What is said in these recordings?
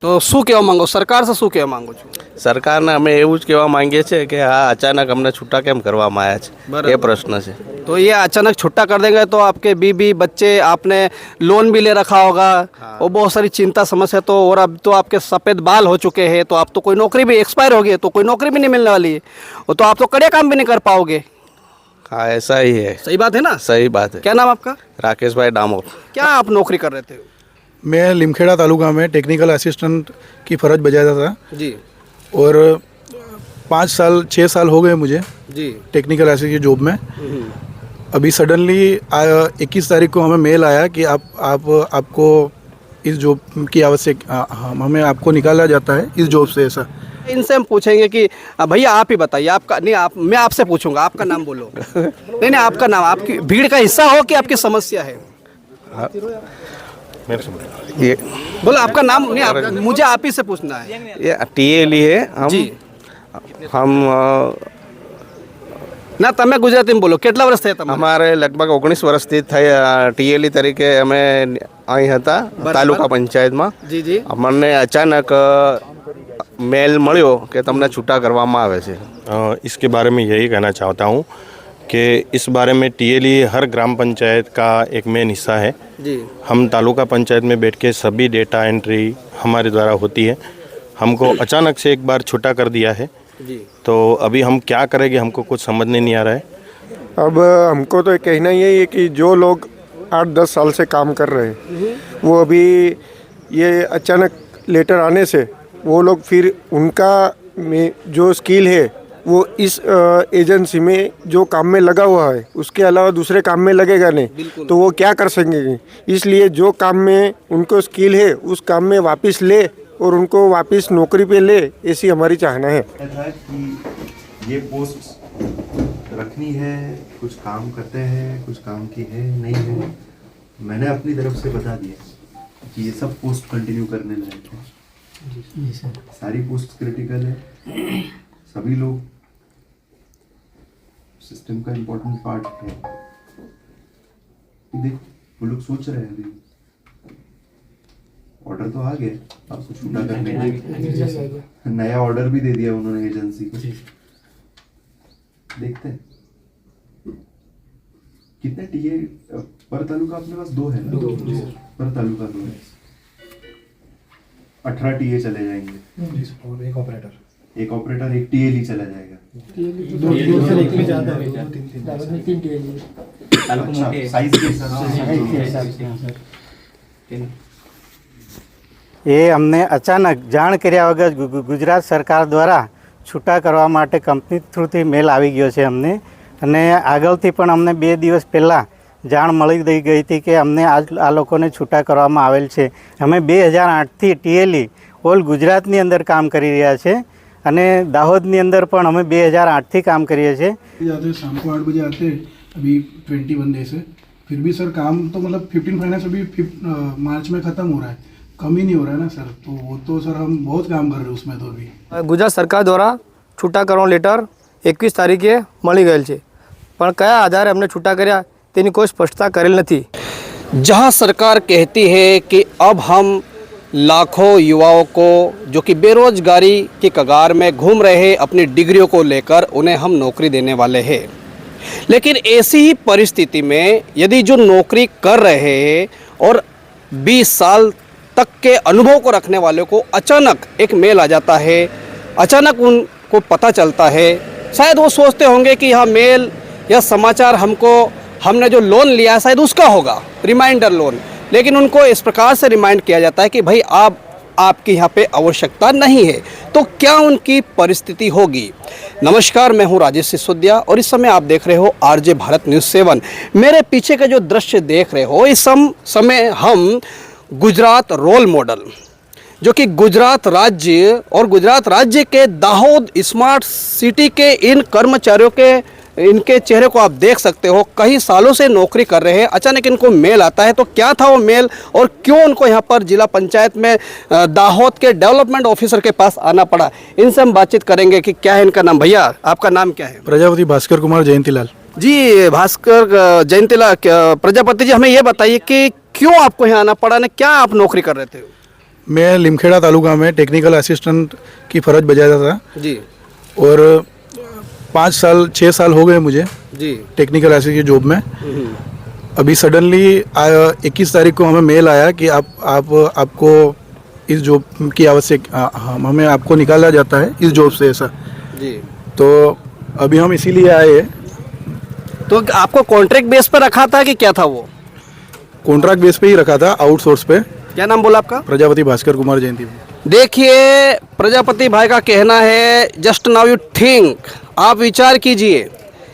તો શું કહેવા માંગો સરકાર से શું કહેવા માંગો છો? સરકારને અમે એવું જ કહેવા માંગીએ છીએ કે આ અચાનક અમને છૂટા કેમ કરવામાં આવ્યા છે બરાબર. એ પ્રશ્ન છે. तो ये अचानक छुट्टा कर देंगे तो आपके बीबी बच्चे आपने लोन भी ले रखा होगा और बहुत सारी चिंता समस्या तो, और अब तो आपके सफ़ेद बाल हो चुके हैं तो आप तो कोई नौकरी भी एक्सपायर हो गई तो कोई नौकरी भी नहीं मिलने वाली है और तो आप तो कड़े काम भी नहीं कर पाओगे। हाँ ऐसा ही है. सही बात है ना? सही बात है. क्या नाम आपका? राकेश भाई डामोर. क्या आप नौकरी कर रहे थे? मैं लिमखेड़ा तालुका में टेक्निकल असिस्टेंट की फ़र्ज बजाता था जी और 6 साल हो गए मुझे जी टेक्निकल असिस्टेंट की जॉब में। अभी सडनली 21 तारीख को हमें मेल आया कि आपको इस जॉब की हमें आपको निकाला जाता है इस जॉब से। ऐसा इनसे हम पूछेंगे कि भैया आप ही बताइए आपका नहीं, आप मैं आपसे पूछूंगा आपका नाम बोलो। नहीं आपका नाम, आपकी भीड़ का हिस्सा हो कि आपकी समस्या है? ये बोलो आपका नाम। नहीं मुझे आप ही से पूछना है। ये ટીએલી है. हम ના તમે ગુજરાતીમાં બોલો. કેટલા વર્ષ થયા તમારે? અમારે લગભગ 19 વર્ષથી થઈ ટીએલી તરીકે અમે અહીં હતા તાલુકા પંચાયતમાં. જી જી. અમને અચાનક મેલ મળ્યો કે તમને છૂટા કરવામાં આવે છે. इसके बारे में यही कहना चाहता हूँ कि इस बारे में टीएली हर ग्राम पंचायत का एक मेन हिस्सा है जी। हम तालुका पंचायत में बैठ के सभी डेटा एंट्री हमारे द्वारा होती है। हमको अचानक से एक बार छुट्टा कर दिया है जी। तो अभी हम क्या करेंगे हमको कुछ समझने नहीं आ रहा है। अब हमको तो कहना यही है कि जो लोग 8-10 साल से काम कर रहे हैं वो अभी ये अचानक लेटर आने से वो लोग फिर उनका में जो स्किल है वो इस एजेंसी में जो काम में लगा हुआ है उसके अलावा दूसरे काम में लगेगा नहीं तो वो क्या कर सकेंगे। इसलिए जो काम में उनको स्किल है उस काम में वापस ले और उनको वापस नौकरी पे ले, ऐसी हमारी चाहना है। था कि ये पोस्ट रखनी है, कुछ काम करते हैं, कुछ काम की है नहीं है। मैंने अपनी तरफ से बता दिया कि ये सब पोस्ट कंटिन्यू करने लायक है। सारी पोस्ट क्रिटिकल है, सभी लोग सिस्टम का इम्पोर्टेंट पार्ट है। देखो वो लोग सोच रहे हैं अभी ऑर्डर तो आ गया आपको छूटा करने का, नया ऑर्डर भी दे दिया उन्होंने एजेंसी को। देखते हैं कितने टीए पर तालुका अपने पास 2 है ना? पर तालुका 2 है। 18 टीए चले जाएंगे, एक ऑपरेटर एक टीएली चला जाएगा। अच्छा, साइज के हिसाब से એ અમને અચાનક જાણ કર્યા વગર ગુજરાત સરકાર દ્વારા છૂટા કરવા માટે કંપની થ્રુથી મેલ આવી ગયો છે અમને, અને આગળથી પણ અમને 2 દિવસ પહેલાં જાણ મળી ગઈ હતી કે અમને આ લોકોને છૂટા કરવામાં આવેલ છે। અમે 2008થી ટીએલી ઓલ ગુજરાતની અંદર કામ કરી રહ્યા છે અને દાહોદની અંદર પણ અમે 2008થી काम કરીએ છીએ। जाते शाम को 8 बजे आते, अभी 21 डेज है, फिर भी सर काम तो मतलब 15 फाइनेंस अभी मार्च में ख़त्म हो रहा है, कम ही नहीं हो रहा है ना सर। तो वो तो सर हम बहुत काम कर रहे हैं उसमें। तो अभी ગુજરાત સરકાર દ્વારા છૂટા કરવાનો લેટર 21 તારીખે મળી ગયેલ છે, પણ કયા આધારે અમને છૂટા કર્યા તેની કોઈ સ્પષ્ટતા કરેલ નથી। जहां सरकार कहती है कि अब हम लाखों युवाओं को जो कि बेरोजगारी की कगार में घूम रहे हैं अपनी डिग्रियों को लेकर उन्हें हम नौकरी देने वाले हैं, लेकिन ऐसी ही परिस्थिति में यदि जो नौकरी कर रहे हैं और 20 साल तक के अनुभव को रखने वाले को अचानक एक मेल आ जाता है, अचानक उनको पता चलता है, शायद वो सोचते होंगे कि यह मेल या समाचार हमने जो लोन लिया है शायद उसका होगा, रिमाइंडर लोन, लेकिन उनको इस प्रकार से रिमाइंड किया जाता है कि भाई आपकी यहाँ पे आवश्यकता नहीं है। तो क्या उनकी परिस्थिति होगी? नमस्कार, मैं हूँ राजेश सिसोदिया और इस समय आप देख रहे हो आरजे भारत न्यूज़ 7। मेरे पीछे के जो दृश्य देख रहे हो इस समय हम गुजरात रोल मॉडल जो कि गुजरात राज्य और गुजरात राज्य के दाहोद स्मार्ट सिटी के इन कर्मचारियों के इनके चेहरे को आप देख सकते हो। कई सालों से नौकरी कर रहे हैं, अचानक इनको मेल आता है। तो क्या था वो मेल और क्यों उनको यहाँ पर जिला पंचायत में दाहोद के डेवलपमेंट ऑफिसर के पास आना पड़ा, इनसे हम बातचीत करेंगे कि क्या है इनका नाम। भैया आपका नाम क्या है? प्रजापति भास्कर कुमार जयंतीलाल। जी भास्कर जयंतीलाल प्रजापति जी, हमें ये बताइए कि क्यों आपको यहाँ आना पड़ा ने क्या आप नौकरी कर रहे थे? मैं लिमखेड़ा तालुका में टेक्निकल असिस्टेंट की फ़र्ज बजाता था जी और 6 साल हो गए मुझे जी। टेक्निकल असिस्टेंट की जॉब में। अभी सडनली 21 तारीख को हमें मेल आया कि आपको इस जॉब की हमें आपको निकाला जाता है इस जॉब से, ऐसा। जी। तो अभी हम इसीलिए आए हैं। तो आपको कॉन्ट्रैक्ट बेस पर रखा था कि क्या था वो? कॉन्ट्रैक्ट बेस पे ही रखा था, आउटसोर्स पे। क्या नाम बोला आपका? प्रजापति भास्कर कुमार जयंती। देखिए, प्रजापति भाई का कहना है, जस्ट नाउ यू थिंक, आप विचार कीजिए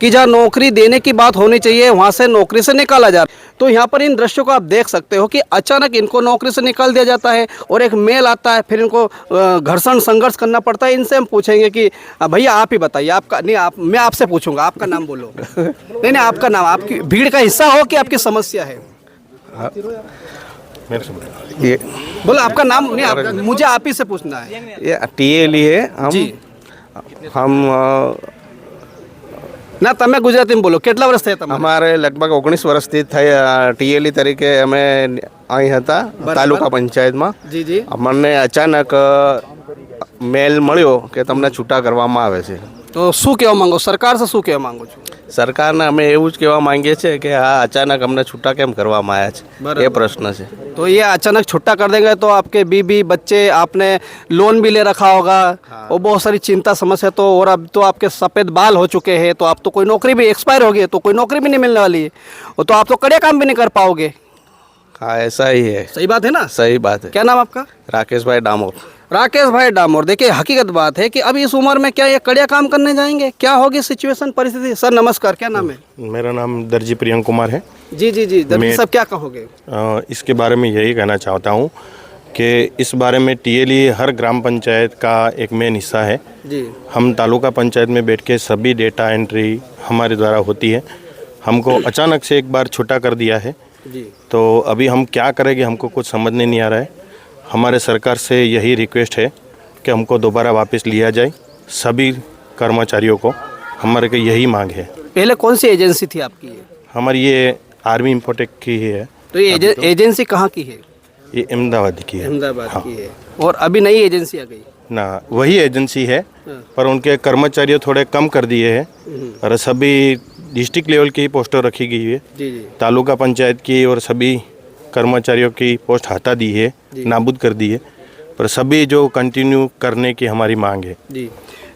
कि जहाँ नौकरी देने की बात होनी चाहिए वहाँ से नौकरी से निकाला जा रहा है। तो यहाँ पर इन दृश्यों को आप देख सकते हो कि अचानक इनको नौकरी से निकाल दिया जाता है और एक मेल आता है, फिर इनको घर्षण संघर्ष करना पड़ता है। इनसे हम पूछेंगे कि भैया आप ही बताइए, आपका नहीं, मैं आपसे पूछूंगा, आपका नाम बोलो। नहीं, आपका नाम, आपकी भीड़ का हिस्सा हो कि आपकी समस्या है? ये बोलो आपका नाम। नहीं, मुझे आप ही से पूछना है। ये टीएलई है हम ના તમે ગુજરાતીમાં બોલો, કેટલા વર્ષ થયા તમારે? અમારે લગભગ 19 વર્ષથી થઈ ટીએલઈ તરીકે અમે અહીં હતા તાલુકા પંચાયતમાં. જી જી. અમને અચાનક મેલ મળ્યો કે તમને છૂટા કરવામાં આવે છે. તો શું કહેવા માંગો? સરકાર से શું કહેવા માંગો છો? સરકારને અમે એવું જ કહેવા માંગીએ છીએ કે આ અચાનક અમને છૂટા કેમ કરવામાં આવ્યા છે, એ પ્રશ્ન છે. तो ये अचानक छुट्टा कर देंगे तो आपके बीबी बच्चे, आपने लोन भी ले रखा होगा और बहुत सारी चिंता समस्या, तो और अब तो आपके सफ़ेद बाल हो चुके हैं, तो आप तो कोई नौकरी भी एक्सपायर हो गई, तो कोई नौकरी भी नहीं मिलने वाली है, और तो आप तो कड़े काम भी नहीं कर पाओगे। हाँ, ऐसा ही है. सही बात है ना? सही बात है. क्या नाम आपका? राकेश भाई डामोर. राकेश भाई डामोर। देखिए, हकीकत बात है कि अभी इस उम्र में क्या ये कड़िया काम करने जाएंगे? क्या होगी सिचुएशन, परिस्थिति? सर नमस्कार, क्या नाम है? मेरा नाम दर्जी प्रियंक कुमार है। जी जी जी। दर्जी साहब, क्या कहोगे? इसके बारे में यही कहना चाहता हूँ कि इस बारे में टीएलई हर ग्राम पंचायत का एक मेन हिस्सा है जी। हम तालुका पंचायत में बैठ के सभी डेटा एंट्री हमारे द्वारा होती है। हमको अचानक से एक बार छुट्टा कर दिया है जी। तो अभी हम क्या करेंगे हमको कुछ समझने नहीं आ रहा है। हमारे सरकार से यही रिक्वेस्ट है कि हमको दोबारा वापस लिया जाए सभी कर्मचारियों को, हमारे को यही मांग है। पहले कौन सी एजेंसी थी आपकी? ये हमारी ये आर्मी इंफोटेक की ही है। तो ये एजेंसी कहाँ की है? ये अहमदाबाद की है। अहमदाबाद हाँ। की है। और अभी नई एजेंसी आ गई ना, वही एजेंसी है पर उनके कर्मचारी थोड़े कम कर दिए हैं और सभी डिस्ट्रिक्ट लेवल की ही पोस्टें रखी गई है। जी जी। तालुका पंचायत की और सभी कर्मचारियों की पोस्ट हटा दी है, नाबूद कर दी है, पर सभी जो कंटिन्यू करने की हमारी मांग है। जी।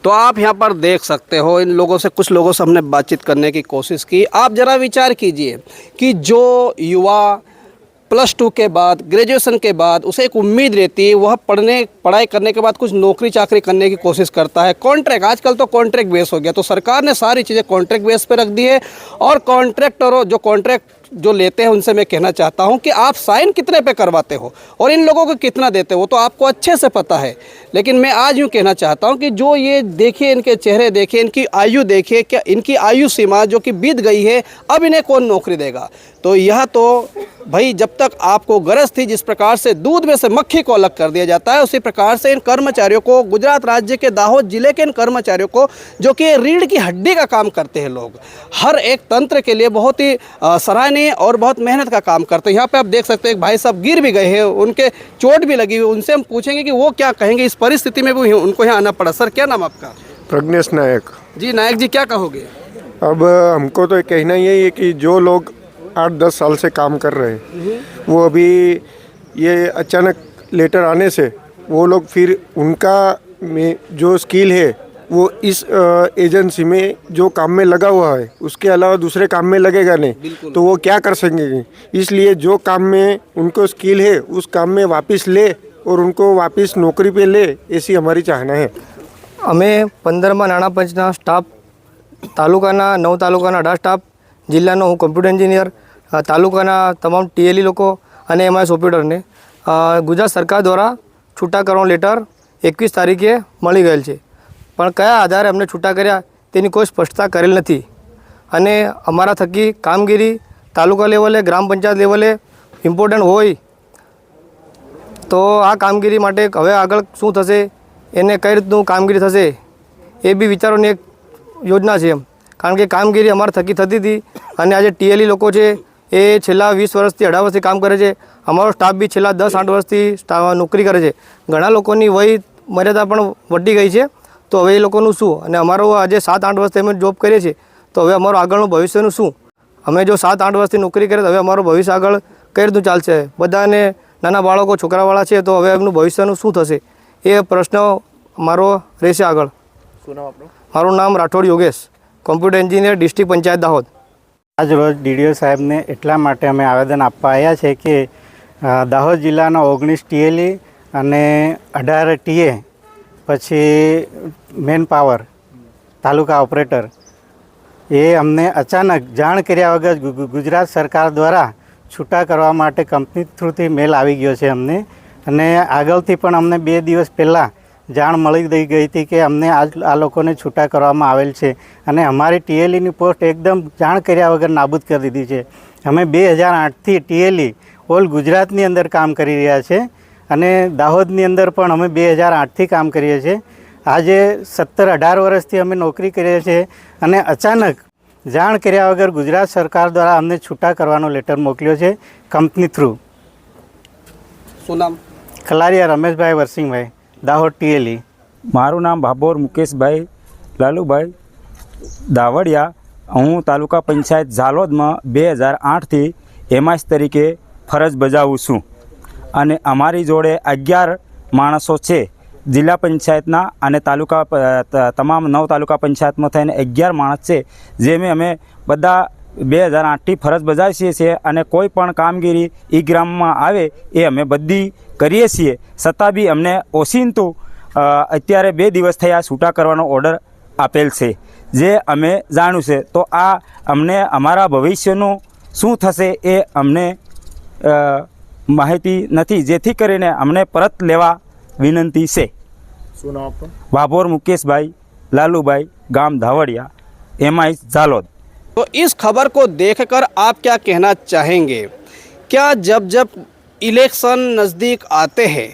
तो आप यहाँ पर देख सकते हो, इन लोगों से, कुछ लोगों से हमने बातचीत करने की कोशिश की। आप ज़रा विचार कीजिए कि जो युवा +2 के बाद, ग्रेजुएशन के बाद उसे एक उम्मीद रहती है, वह पढ़ाई करने के बाद कुछ नौकरी चाकरी करने की कोशिश करता है। कॉन्ट्रैक्ट, आजकल तो कॉन्ट्रैक्ट बेस हो गया, तो सरकार ने सारी चीज़ें कॉन्ट्रैक्ट बेस पे रख दी है। और कॉन्ट्रैक्टरों, जो कॉन्ट्रैक्ट जो लेते हैं, उनसे मैं कहना चाहता हूं कि आप साइन कितने पे करवाते हो और इन लोगों को कितना देते हो, तो आपको अच्छे से पता है। लेकिन मैं आज यूँ कहना चाहता हूं कि जो ये देखिए, इनके चेहरे देखिए, इनकी आयु देखिए, क्या इनकी आयु सीमा जो कि बीत गई है, अब इन्हें कौन नौकरी देगा? तो यह तो भाई, जब तक आपको गरज थी, जिस प्रकार से दूध में से मक्खी को अलग कर दिया जाता है, उसी प्रकार से इन कर्मचारियों को, गुजरात राज्य के दाहोद जिले के इन कर्मचारियों को, जो कि रीढ़ की हड्डी का काम करते हैं लोग, हर एक तंत्र के लिए बहुत ही सराहनीय और बहुत मेहनत का काम करते हैं। यहाँ पे आप देख सकते हैं एक भाई साहब गिर भी गए हैं, उनके चोट भी लगी हुई। उनसे हम पूछेंगे कि वो क्या कहेंगे, इस परिस्थिति में भी उनको यहाँ आना पड़ा। सर, क्या नाम आपका? प्रज्ञेश नायक। जी नायक जी, क्या कहोगे? अब हमको तो कहना यही है कि जो लोग 8-10 साल से काम कर रहे हैं, वो अभी ये अचानक लेटर आने से वो लोग फिर उनका में जो स्किल है वो इस एजेंसी में जो काम में लगा हुआ है उसके अलावा दूसरे काम में लगेगा नहीं, तो वो क्या कर सकेंगे। इसलिए जो काम में उनको स्किल है उस काम में वापस ले और उनको वापस नौकरी पे ले, ऐसी हमारी चाहना है। અમે 15માં નાણાં પંચના સ્ટાફ, તાલુકાના 9 તાલુકાના 18 સ્ટાફ, જિલ્લાનો હું કોમ્પ્યુટર એન્જિનિયર, તાલુકાના તમામ ટીએલઈ લોકો અને એમઆઈએસ ઓપરેટરને ગુજરાત સરકાર દ્વારા છૂટા કરવાનો લેટર 21 તારીખે મળી ગયેલ છે, પણ કયા આધારે અમને છૂટા કર્યા તેની કોઈ સ્પષ્ટતા કરેલ નથી અને અમારા થકી કામગીરી તાલુકા લેવલે, ગ્રામ પંચાયત લેવલે ઇમ્પોર્ટન્ટ હોય તો આ કામગીરી માટે હવે આગળ શું થશે, એને કઈ રીતનું કામગીરી થશે એ બી વિચારોની એક યોજના છે એમ, કારણ કે કામગીરી અમારા થકી થતી હતી અને આજે ટીએલઈ લોકો છે એ છેલ્લા 20 વર્ષથી 18 વર્ષથી કામ કરે છે. અમારો સ્ટાફ બી છેલ્લા 10-8 વર્ષથી નોકરી કરે છે. ઘણા લોકોની વય મર્યાદા પણ વધી ગઈ છે. તો હવે એ લોકોનું શું, અને અમારો આજે 7-8 વર્ષથી અમે જોબ કરીએ છીએ, તો હવે અમારું આગળનું ભવિષ્યનું શું? અમે જો 7-8 વર્ષથી નોકરી કરીએ તો હવે અમારું ભવિષ્ય આગળ કઈ રીતનું ચાલશે? બધાને નાના બાળકો છોકરાવાળા છે, તો હવે એમનું ભવિષ્યનું શું થશે? એ પ્રશ્ન મારો રહેશે આગળ. શું નામ આપણું? મારું નામ Rathod Yogesh, computer engineer, district panchayat Dahod. આજ રોજ ડીડીઓ સાહેબને એટલા માટે અમે આવેદન આપવા આવ્યા છે કે દાહોદ જિલ્લાના 19 ટીએલઈ અને 18 ટીએ પછી મેન પાવર તાલુકા ઓપરેટર એ અમને અચાનક જાણ કર્યા વગર ગુજરાત સરકાર દ્વારા છૂટા કરવા માટે કંપની થ્રુથી મેલ આવી ગયો છે અમને. અને આગળથી પણ અમને 2 દિવસ પહેલાં જાણ મળી ગઈ હતી કે અમને આ લોકોને છૂટા કરવામાં આવેલ છે. અને અમારી ટીએલઈની પોસ્ટ એકદમ જાણ કર્યા વગર નાબૂદ કરી દીધી છે. અમે 2008થી ટીએલઈ ઓલ ગુજરાતની અંદર કામ કરી રહ્યા છે અને દાહોદની અંદર પણ અમે 2008થી કામ કરીએ છીએ. આજે 17-18 વર્ષથી અમે નોકરી કરીએ છીએ અને અચાનક જાણ કર્યા વગર ગુજરાત સરકાર દ્વારા અમને છૂટા કરવાનો લેટર મોકલ્યો છે કંપની થ્રુ. શું નામ? ખલારિયા રમેશભાઈ વરસિંહભાઈ, દાહોદ ટીએલઈ. મારું નામ ભાભોર મુકેશભાઈ લાલુભાઈ દાવડિયા. હું તાલુકા પંચાયત ઝાલોદમાં 2008થી એમઆઈસ તરીકે ફરજ બજાવું છું. અને અમારી જોડે 11 માણસો છે જિલ્લા પંચાયતના, અને તાલુકા તમામ 9 તાલુકા પંચાયતમાં થઈને 11 માણસ છે, જે અમે બધા 2008થી ફરજ બજાવીએ છીએ. અને કોઈ પણ કામગીરી ઈ ગ્રામમાં આવે એ અમે બધી કરીએ છીએ. છતાં બી અમને ઓછીનતું અત્યારે 2 દિવસ થયા છૂટા કરવાનો ઓર્ડર આપેલ છે, જે અમે જાણ્યું છે. તો આ અમને અમારા ભવિષ્યનું શું થશે એ અમને માહિતી નથી, જેથી કરીને અમને પરત લેવા વિનંતી છે. શું નામ આપણું? ભાભોર મુકેશભાઈ लालूभाई, गांव धावड़िया, एमआई झालोद। तो इस खबर को देखकर आप क्या कहना चाहेंगे? क्या जब जब इलेक्शन नज़दीक आते हैं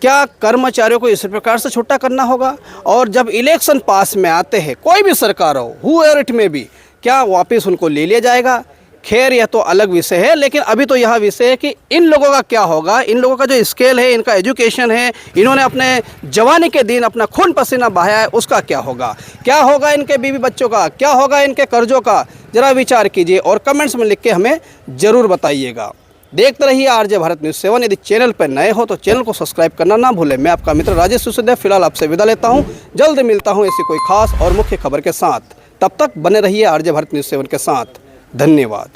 क्या कर्मचारियों को इस प्रकार से छुट्टा करना होगा, और जब इलेक्शन पास में आते हैं कोई भी सरकार हो हुएवर इट में भी, क्या वापस उनको ले लिया जाएगा? खैर यह तो अलग विषय है, लेकिन अभी तो यह विषय है कि इन लोगों का क्या होगा। इन लोगों का जो स्केल है, इनका एजुकेशन है, इन्होंने अपने जवानी के दिन अपना खून पसीना बहाया है, उसका क्या होगा? क्या होगा इनके बीवी बच्चों का? क्या होगा इनके कर्जों का? ज़रा विचार कीजिए और कमेंट्स में लिख के हमें ज़रूर बताइएगा। देखते रहिए आरजे भारत न्यूज़ 7। यदि चैनल पर नए हो तो चैनल को सब्सक्राइब करना ना भूलें। मैं आपका मित्र राजेश सुसदेव फिलहाल आपसे विदा लेता हूँ। जल्द मिलता हूँ ऐसी कोई खास और मुख्य खबर के साथ। तब तक बने रहिए आरजे भारत न्यूज़ 7 के साथ। धन्यवाद।